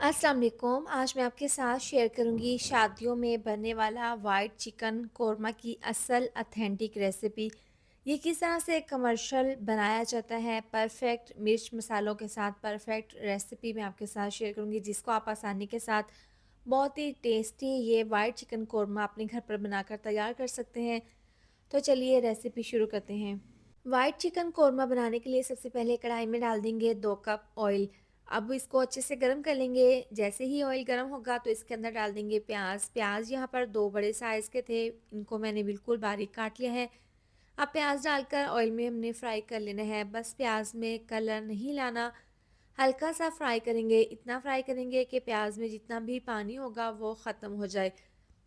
अस्सलाम वालेकुम। आज मैं आपके साथ शेयर करूंगी शादियों में बनने वाला वाइट चिकन कोरमा की असल ऑथेंटिक रेसिपी। ये किस तरह से कमर्शियल बनाया जाता है, परफेक्ट मिर्च मसालों के साथ परफेक्ट रेसिपी मैं आपके साथ शेयर करूंगी, जिसको आप आसानी के साथ बहुत ही टेस्टी ये वाइट चिकन कोरमा अपने घर पर बनाकर तैयार कर सकते हैं। तो चलिए रेसिपी शुरू करते हैं। वाइट चिकन कोरमा बनाने के लिए सबसे पहले कढ़ाई में डाल देंगे 2 कप ऑयल। अब इसको अच्छे से गर्म कर लेंगे। जैसे ही ऑयल गर्म होगा तो इसके अंदर डाल देंगे प्याज। प्याज यहाँ पर 2 बड़े साइज़ के थे, इनको मैंने बिल्कुल बारीक काट लिया है। अब प्याज डालकर ऑयल में हमने फ्राई कर लेना है। बस प्याज में कलर नहीं लाना, हल्का सा फ्राई करेंगे। इतना फ्राई करेंगे कि प्याज में जितना भी पानी होगा वो ख़त्म हो जाए।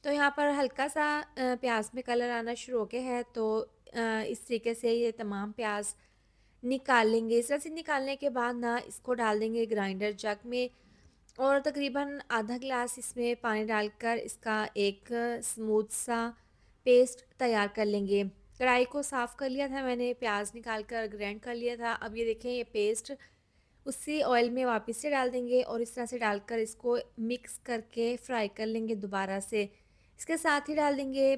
तो यहाँ पर हल्का सा प्याज में कलर आना शुरू हो गया है, तो इस तरीके से ये तमाम प्याज निकाल लेंगे। इस तरह से निकालने के बाद ना इसको डाल देंगे ग्राइंडर जग में और तकरीबन आधा गिलास इसमें पानी डालकर इसका एक स्मूथ सा पेस्ट तैयार कर लेंगे। कढ़ाई को साफ़ कर लिया था मैंने, प्याज निकाल कर ग्राइंड कर लिया था। अब ये देखें ये पेस्ट उसी ऑयल में वापस से डाल देंगे और इस तरह से डालकर इसको मिक्स करके फ्राई कर लेंगे दोबारा से। इसके साथ ही डाल देंगे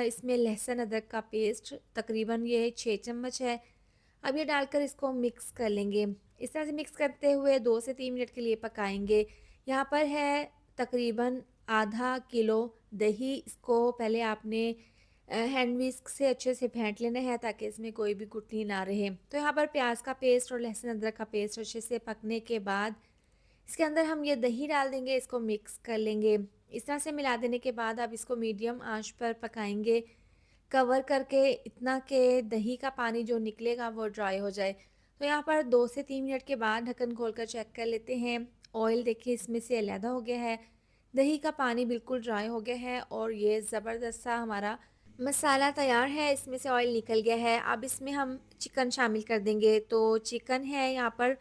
इसमें लहसुन अदरक का पेस्ट, तकरीबन ये 6 चम्मच है। अब ये डालकर इसको मिक्स कर लेंगे। इस तरह से मिक्स करते हुए 2 से 3 मिनट के लिए पकाएंगे। यहाँ पर है तकरीबन आधा किलो दही। इसको पहले आपने हैंड विस्क से अच्छे से फेंट लेना है ताकि इसमें कोई भी गुठली ना रहे। तो यहाँ पर प्याज का पेस्ट और लहसुन अदरक का पेस्ट अच्छे से पकने के बाद इसके अंदर हम ये दही डाल देंगे, इसको मिक्स कर लेंगे। इस तरह से मिला देने के बाद अब इसको मीडियम आंच पर पकाएंगे, कवर करके, इतना कि दही का पानी जो निकलेगा वो ड्राई हो जाए। तो यहाँ पर 2 से 3 मिनट के बाद ढक्कन खोलकर चेक कर लेते हैं। ऑयल देखिए इसमें से अलहदा हो गया है, दही का पानी बिल्कुल ड्राई हो गया है और ये ज़बरदस्त सा हमारा मसाला तैयार है, इसमें से ऑयल निकल गया है। अब इसमें हम चिकन शामिल कर देंगे। तो चिकन है यहाँ पर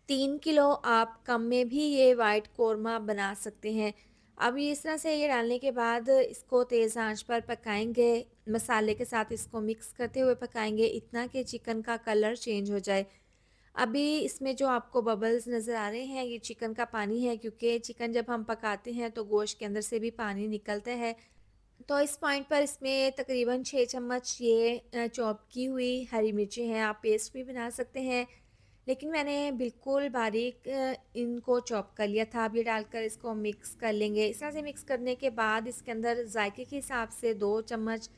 3 किलो, आप कम में भी ये वाइट कोरमा बना सकते हैं। अब ये इस तरह से ये डालने के बाद इसको तेज़ आंच पर पकाएंगे, मसाले के साथ इसको मिक्स करते हुए पकाएंगे, इतना कि चिकन का कलर चेंज हो जाए। अभी इसमें जो आपको बबल्स नज़र आ रहे हैं ये चिकन का पानी है, क्योंकि चिकन जब हम पकाते हैं तो गोश्त के अंदर से भी पानी निकलता है। तो इस पॉइंट पर इसमें तकरीबन 6 चम्मच ये चॉप की हुई हरी मिर्चें हैं। आप पेस्ट भी बना सकते हैं, लेकिन मैंने बिल्कुल बारीक इनको चॉप कर लिया था। अब ये डालकर इसको मिक्स कर लेंगे। इस तरह से मिक्स करने के बाद इसके अंदर जायके के हिसाब से 2 चम्मच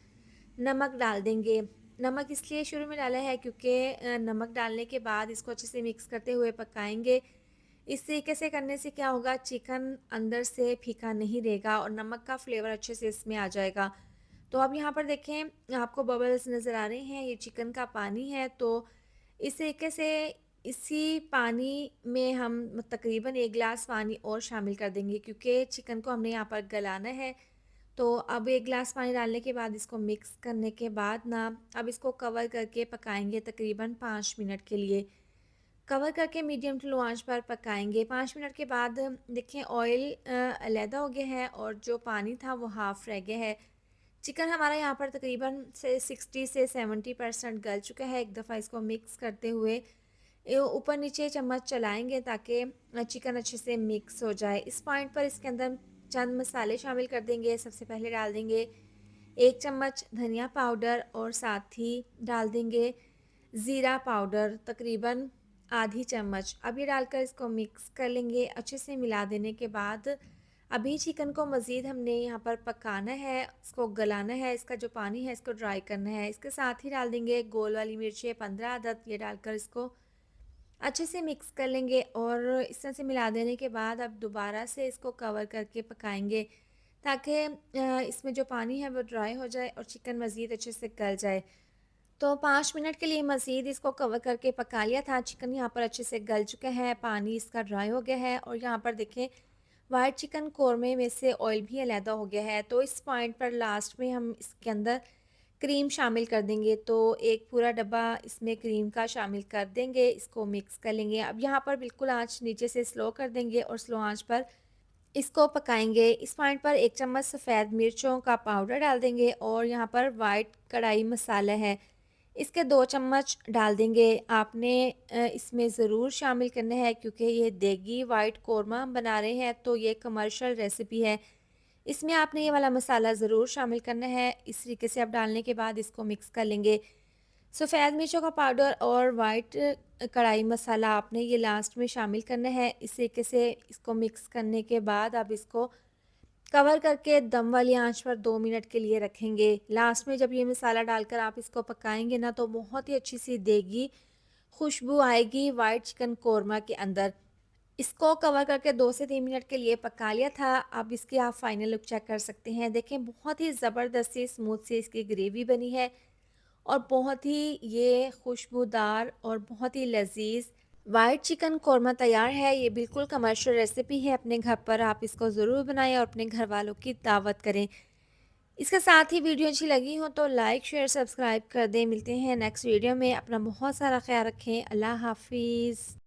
नमक डाल देंगे। नमक इसलिए शुरू में डाला है क्योंकि नमक डालने के बाद इसको अच्छे से मिक्स करते हुए पकाएंगे। इस तरीके से करने से क्या होगा, चिकन अंदर से फीका नहीं रहेगा और नमक का फ्लेवर अच्छे से इसमें आ जाएगा। तो अब यहाँ पर देखें आपको बबल्स नज़र आ रहे हैं, ये चिकन का पानी है। तो इस तरीके से इसी पानी में हम तकरीबन 1 गिलास पानी और शामिल कर देंगे, क्योंकि चिकन को हमने यहाँ पर गलाना है। तो अब 1 गिलास पानी डालने के बाद इसको मिक्स करने के बाद ना अब इसको कवर करके पकाएंगे तकरीबन 5 मिनट के लिए। कवर करके मीडियम टू लो आंच पर पकाएंगे। 5 मिनट के बाद देखें ऑयल अलहदा हो गया है और जो पानी था वो हाफ़ रह गया है। चिकन हमारा यहाँ पर तकरीबन से 60 से 70% गल चुका है। एक दफ़ा इसको मिक्स करते हुए ऊपर नीचे चम्मच चलाएंगे ताकि चिकन अच्छे से मिक्स हो जाए। इस पॉइंट पर इसके अंदर चंद मसाले शामिल कर देंगे। सबसे पहले डाल देंगे 1 चम्मच धनिया पाउडर और साथ ही डाल देंगे ज़ीरा पाउडर, तकरीबन आधी चम्मच। अब ये डालकर इसको मिक्स कर लेंगे। अच्छे से मिला देने के बाद अभी चिकन को मज़ीद हमने यहाँ पर पकाना है, इसको गलाना है, इसका जो पानी है इसको ड्राई करना है। इसके साथ ही डाल देंगे गोल वाली मिर्चें 15 अदद, ये डालकर इसको अच्छे से मिक्स कर लेंगे और इस तरह से मिला देने के बाद अब दोबारा से इसको कवर करके पकाएंगे ताकि इसमें जो पानी है वो ड्राई हो जाए और चिकन मज़ीद अच्छे से गल जाए। तो 5 मिनट के लिए मज़ीद इसको कवर करके पका लिया था। चिकन यहाँ पर अच्छे से गल चुका है, पानी इसका ड्राई हो गया है और यहाँ पर देखें वाइट चिकन कोरमे में से ऑयल भी अलहदा हो गया है। तो इस पॉइंट पर लास्ट में हम इसके अंदर क्रीम शामिल कर देंगे। तो एक पूरा डब्बा इसमें क्रीम का शामिल कर देंगे, इसको मिक्स कर लेंगे। अब यहाँ पर बिल्कुल आँच नीचे से स्लो कर देंगे और स्लो आँच पर इसको पकाएंगे। इस पॉइंट पर 1 चम्मच सफ़ेद मिर्चों का पाउडर डाल देंगे और यहाँ पर वाइट कढ़ाई मसाला है, इसके 2 चम्मच डाल देंगे। आपने इसमें ज़रूर शामिल करना है क्योंकि ये देगी वाइट कोरमा हम बना रहे हैं, तो ये कमर्शियल रेसिपी है। इसमें आपने ये वाला मसाला ज़रूर शामिल करना है। इस तरीके से आप डालने के बाद इसको मिक्स कर लेंगे। सफ़ेद मिर्चों का पाउडर और वाइट कढ़ाई मसाला आपने ये लास्ट में शामिल करना है। इस तरीके से इसको मिक्स करने के बाद आप इसको कवर करके दम वाली आंच पर 2 मिनट के लिए रखेंगे। लास्ट में जब ये मसाला डालकर आप इसको पकाएँगे ना, तो बहुत ही अच्छी सी देगी खुशबू आएगी वाइट चिकन कोरमा के अंदर। इसको कवर करके 2 से 3 मिनट के लिए पका लिया था। अब इसकी आप फाइनल लुक चेक कर सकते हैं। देखें बहुत ही ज़बरदस्त सी स्मूथ सी इसकी ग्रेवी बनी है और बहुत ही ये खुशबूदार और बहुत ही लज़ीज़ वाइट चिकन कोरमा तैयार है। ये बिल्कुल कमर्शियल रेसिपी है। अपने घर पर आप इसको ज़रूर बनाएँ और अपने घरवालों की दावत करें। इसके साथ ही वीडियो अच्छी लगी हो तो लाइक, शेयर, सब्सक्राइब कर दें। मिलते हैं नेक्स्ट वीडियो में। अपना बहुत सारा ख़्याल रखें। अल्लाह हाफ़िज़।